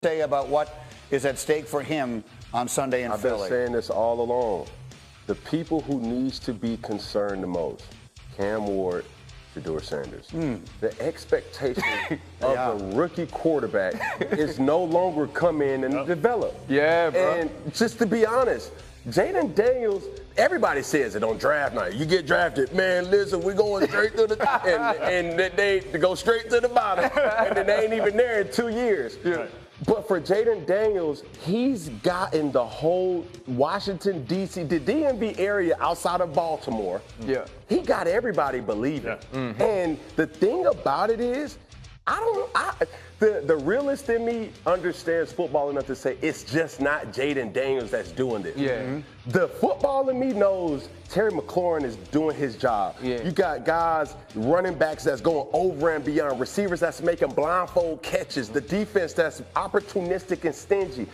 Say about what is at stake for him on Sunday in Philly. I've been saying this all along. The people who needs to be concerned the most, Cam Ward, Shedeur Sanders. The expectation of a rookie quarterback is no longer come in and develop. Yeah, bro. And just to be honest, Jayden Daniels, everybody says it on draft night. You get drafted, man, listen, we're going straight to the top. And they go straight to the bottom. And then they ain't even there in 2 years. Yeah. But for Jayden Daniels, he's gotten the whole Washington, D.C., the DMV area outside of Baltimore. Yeah. He got everybody believing. Yeah. And the thing about it is, the realist in me understands football enough to say it's just not Jayden Daniels that's doing this. Yeah. The football in me knows Terry McLaurin is doing his job. Yeah. You got guys, running backs that's going over and beyond, receivers that's making blindfold catches, the defense that's opportunistic and stingy.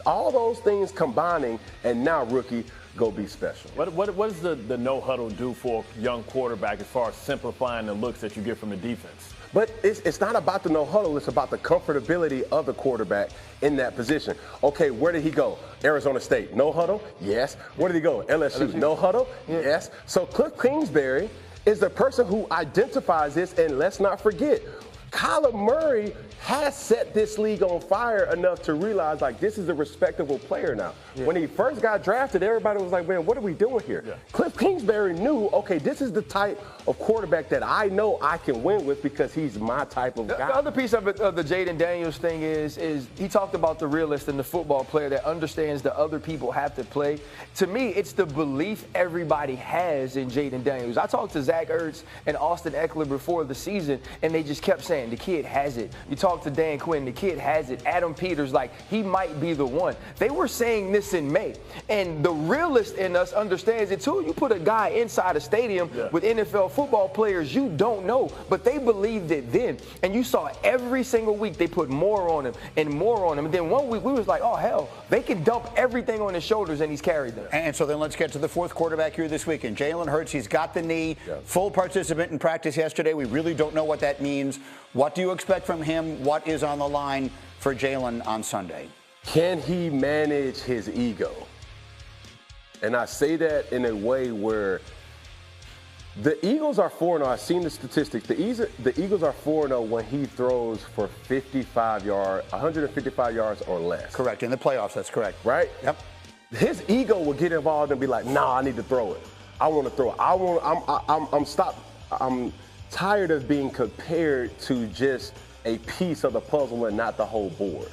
All those things combining, and now rookie, go be special. What does the no huddle do for a young quarterback as far as simplifying the looks that you get from the defense? But it's not about the no huddle. It's about the comfortability of the quarterback in that position. Okay, where did he go? Arizona State, no huddle? Yes. Where did he go? LSU, no huddle? Yes. So Cliff Kingsbury is the person who identifies this, and let's not forget, Kyler Murray has set this league on fire enough to realize, like, this is a respectable player now. Yeah. When he first got drafted, everybody was like, man, what are we doing here? Yeah. Cliff Kingsbury knew, okay, this is the type of quarterback that I know I can win with because he's my type of guy. The other piece of it, of the Jayden Daniels thing is he talked about the realist and the football player that understands that other people have to play. To me, it's the belief everybody has in Jayden Daniels. I talked to Zach Ertz and Austin Eckler before the season, and they just kept saying, the kid has it. You talk to Dan Quinn, the kid has it. Adam Peters, like, he might be the one. They were saying this in May, and the realist in us understands it too. You put a guy inside a stadium with NFL football players you don't know, but they believed it then. And you saw every single week they put more on him and more on him. And then 1 week we was like, oh, hell, they can dump everything on his shoulders, and he's carried them. And so then let's get to the fourth quarterback here this weekend. Jalen Hurts, he's got the knee, full participant in practice yesterday. We really don't know what that means. What do you expect from him? What is on the line for Jalen on Sunday? Can he manage his ego? And I say that in a way where the Eagles are 4-0. I've seen the statistics. The Eagles are 4-0 when he throws for 155 yards or less. Correct. In the playoffs, that's correct. Right? Yep. His ego will get involved and be like, nah, I need to throw it. I want to throw it. I'm tired of being compared to just a piece of the puzzle and not the whole board,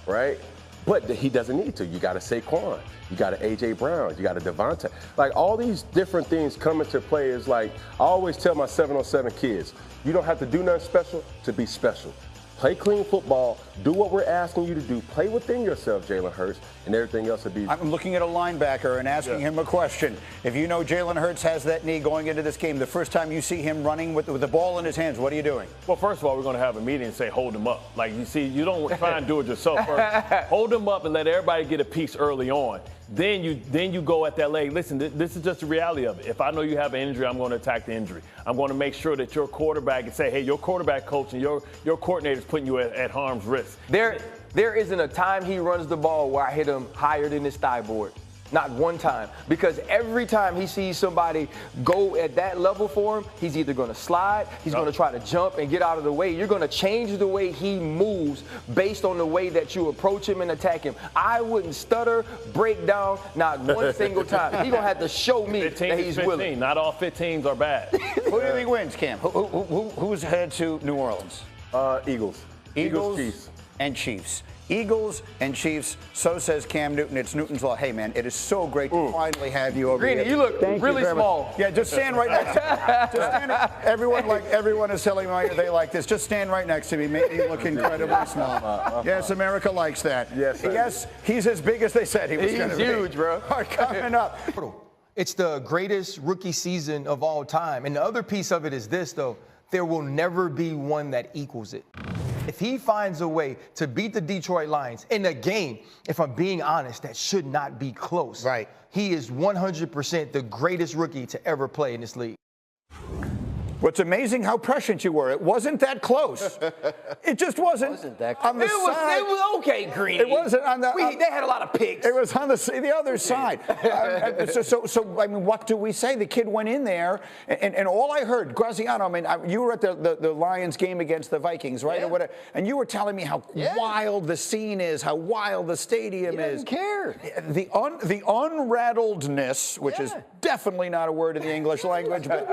right? But he doesn't need to. You got a Saquon, you got an A.J. Brown, you got a Devontae. Like, all these different things come into play. Is like, I always tell my 707 kids, you don't have to do nothing special to be special. Play clean football. Do what we're asking you to do. Play within yourself, Jalen Hurts, and everything else will be. I'm looking at a linebacker and asking him a question. If you know Jalen Hurts has that knee going into this game, the first time you see him running with the ball in his hands, what are you doing? Well, first of all, we're going to have a meeting and say, hold him up. Like, you see, you don't try and do it yourself first. Hold him up and let everybody get a piece early on. Then you go at that leg. Listen, this is just the reality of it. If I know you have an injury, I'm going to attack the injury. I'm going to make sure that your quarterback and say, hey, your quarterback coach and your coordinator is putting you at harm's risk. There isn't a time he runs the ball where I hit him higher than his thigh board. Not one time. Because every time he sees somebody go at that level for him, he's either going to slide, he's going to try to jump and get out of the way. You're going to change the way he moves based on the way that you approach him and attack him. I wouldn't stutter, break down, not one single time. He's going to have to show me that he's willing. Not all 15s are bad. Who do you think wins, Cam? Who's headed to New Orleans? Eagles. Chiefs. And Chiefs. Eagles and Chiefs, so says Cam Newton. It's Newton's Law. Hey, man, it is so great to finally have you over here. Greeny, you look really small. Yeah, just stand right next to me. Just stand, everyone is telling me they like this. Just stand right next to me. Make me look incredibly small. Yes, America likes that. Yes, he's as big as they said he was going to be. He's huge, bro. All right, coming up. It's the greatest rookie season of all time. And the other piece of it is this, though. There will never be one that equals it. If he finds a way to beat the Detroit Lions in a game, if I'm being honest, that should not be close. Right. He is 100% the greatest rookie to ever play in this league. What's amazing how prescient you were. It wasn't that close. It just wasn't. It wasn't that on the It side. was okay, Green. It wasn't on the. They had a lot of picks. It was on the other side. So I mean, what do we say? The kid went in there, and all I heard, Graziano. I mean, you were at the Lions game against the Vikings, right? Yeah. Or whatever, and you were telling me how wild the scene is, how wild the stadium is. He doesn't care. The unrattledness, which is definitely not a word in the English language, but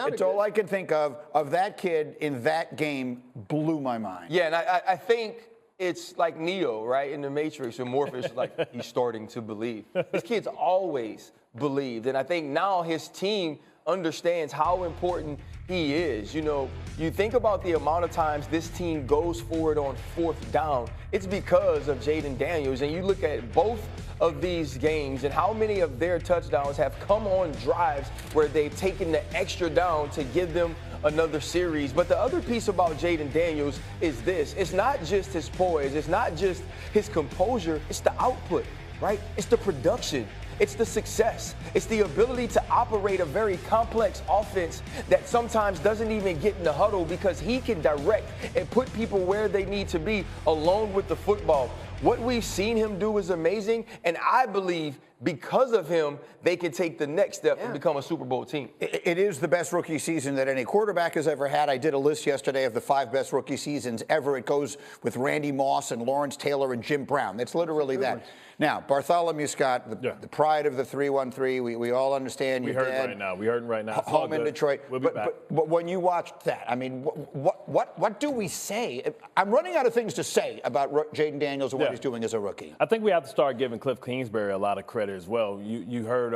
it's all I can think of that kid in that game blew my mind. Yeah, and I think it's like Neo, right, in the Matrix, where Morpheus, like, he's starting to believe. This kid's always believed, and I think now his team understands how important he is. You know, you think about the amount of times this team goes for it on 4th down, it's because of Jayden Daniels, and you look at both of these games and how many of their touchdowns have come on drives where they've taken the extra down to give them another series. But the other piece about Jayden Daniels is this. It's not just his poise. It's not just his composure. It's the output, right? It's the production. It's the success. It's the ability to operate a very complex offense that sometimes doesn't even get in the huddle because he can direct and put people where they need to be along with the football. What we've seen him do is amazing, and I believe because of him, they can take the next step and become a Super Bowl team. It is the best rookie season that any quarterback has ever had. I did a list yesterday of the 5 best rookie seasons ever. It goes with Randy Moss and Lawrence Taylor and Jim Brown. It's literally that. Now, Bartholomew Scott, the pride of the 313, we all understand. We hurting right now. We hurting right now. Home in Detroit. We'll be back. But when you watched that, I mean, what do we say? I'm running out of things to say about Jayden Daniels and what he's doing as a rookie. I think we have to start giving Cliff Kingsbury a lot of credit as well. You heard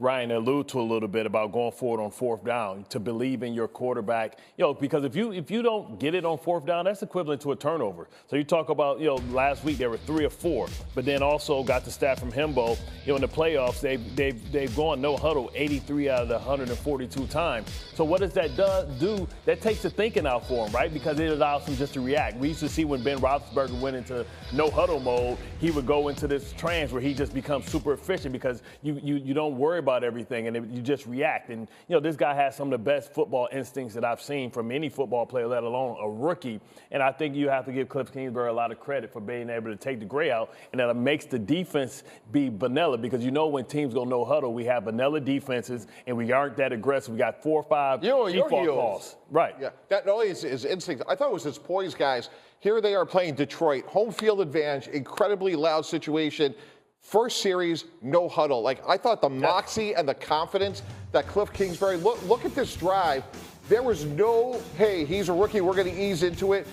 Ryan allude to a little bit about going forward on 4th down, to believe in your quarterback. Because if you don't get it on 4th down, that's equivalent to a turnover. So you talk about, last week there were 3 or 4, but then also got the stat from Himbo. In the playoffs, they've gone no huddle 83 out of the 142 times. So what does that do? That takes the thinking out for him, right? Because it allows him just to react. We used to see when Ben Roethlisberger went into no huddle mode, he would go into this trance where he just becomes super efficient because you don't worry about everything and you just react. And this guy has some of the best football instincts that I've seen from any football player, let alone a rookie. And I think you have to give Cliff Kingsbury a lot of credit for being able to take the gray out, and that it makes the defense be vanilla, because when teams go no huddle, we have vanilla defenses and we aren't that aggressive. We got 4 or 5 default calls. Right. Yeah. That not only is his instinct, I thought it was his poise, guys. Here they are playing Detroit, home field advantage, incredibly loud situation. First series, no huddle. Like, I thought the moxie and the confidence that Cliff Kingsbury, look at this drive. There was no, hey, he's a rookie, we're going to ease into it.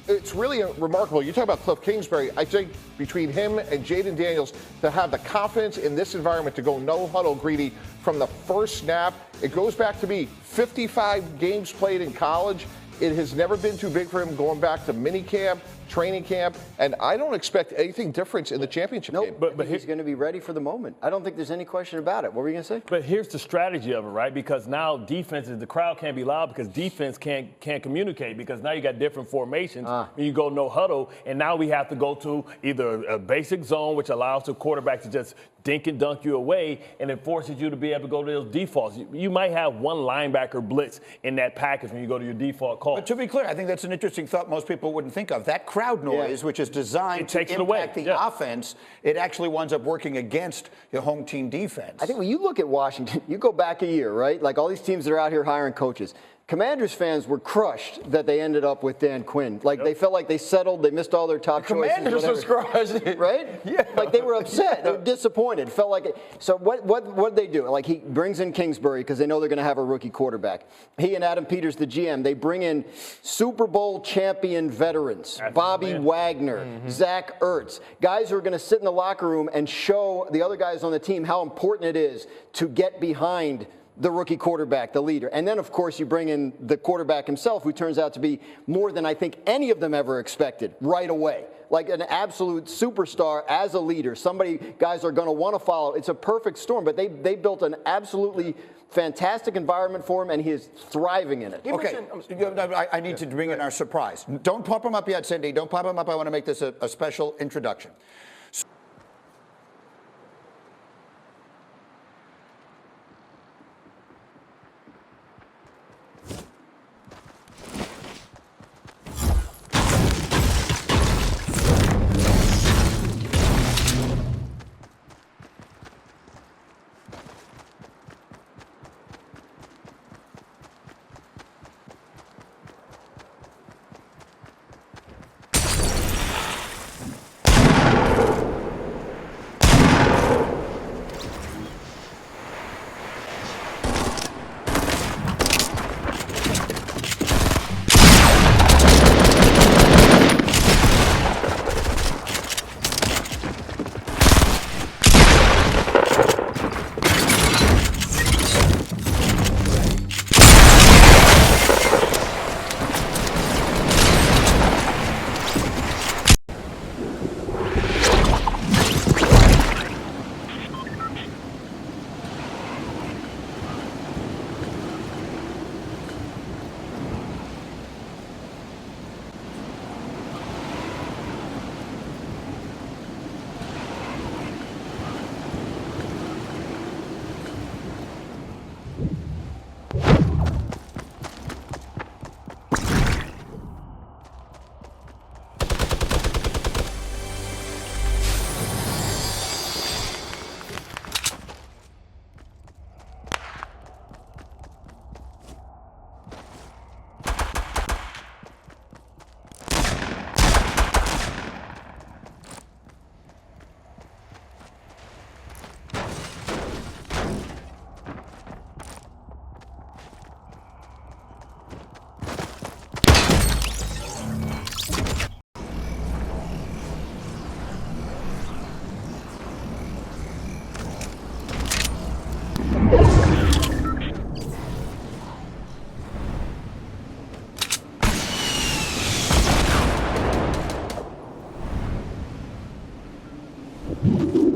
It's really remarkable. You talk about Cliff Kingsbury. I think between him and Jayden Daniels, to have the confidence in this environment to go no huddle, Greedy, from the first snap, it goes back to me, 55 games played in college. It has never been too big for him going back to mini camp, training camp, and I don't expect anything different in the championship game. But he's going to be ready for the moment. I don't think there's any question about it. What were you going to say? But here's the strategy of it, right? Because now defenses, the crowd can't be loud because defense can't communicate, because now you got different formations. And you go no huddle, and now we have to go to either a basic zone, which allows the quarterback to just dink and dunk you away, and it forces you to be able to go to those defaults. You might have one linebacker blitz in that package when you go to your default call. But to be clear, I think that's an interesting thought most people wouldn't think of. That crowd noise, which is designed to impact the offense, it actually winds up working against your home team defense. I think when you look at Washington, you go back a year, right? Like all these teams that are out here hiring coaches. Commanders fans were crushed that they ended up with Dan Quinn. Like they felt like they settled, they missed all their top choices. Commanders was crushed, right? Yeah, like they were upset, they were disappointed. Felt like it. So what did they do? Like he brings in Kingsbury because they know they're going to have a rookie quarterback. He and Adam Peters, the GM, they bring in Super Bowl champion veterans, Bobby Wagner, Zach Ertz, guys who are going to sit in the locker room and show the other guys on the team how important it is to get behind the rookie quarterback, the leader. And then, of course, you bring in the quarterback himself, who turns out to be more than I think any of them ever expected right away. Like an absolute superstar as a leader. Somebody guys are going to want to follow. It's a perfect storm, but they built an absolutely fantastic environment for him, and he is thriving in it. Okay, I need to bring in our surprise. Don't pop him up yet, Cindy. Don't pop him up. I want to make this a special introduction. Bye.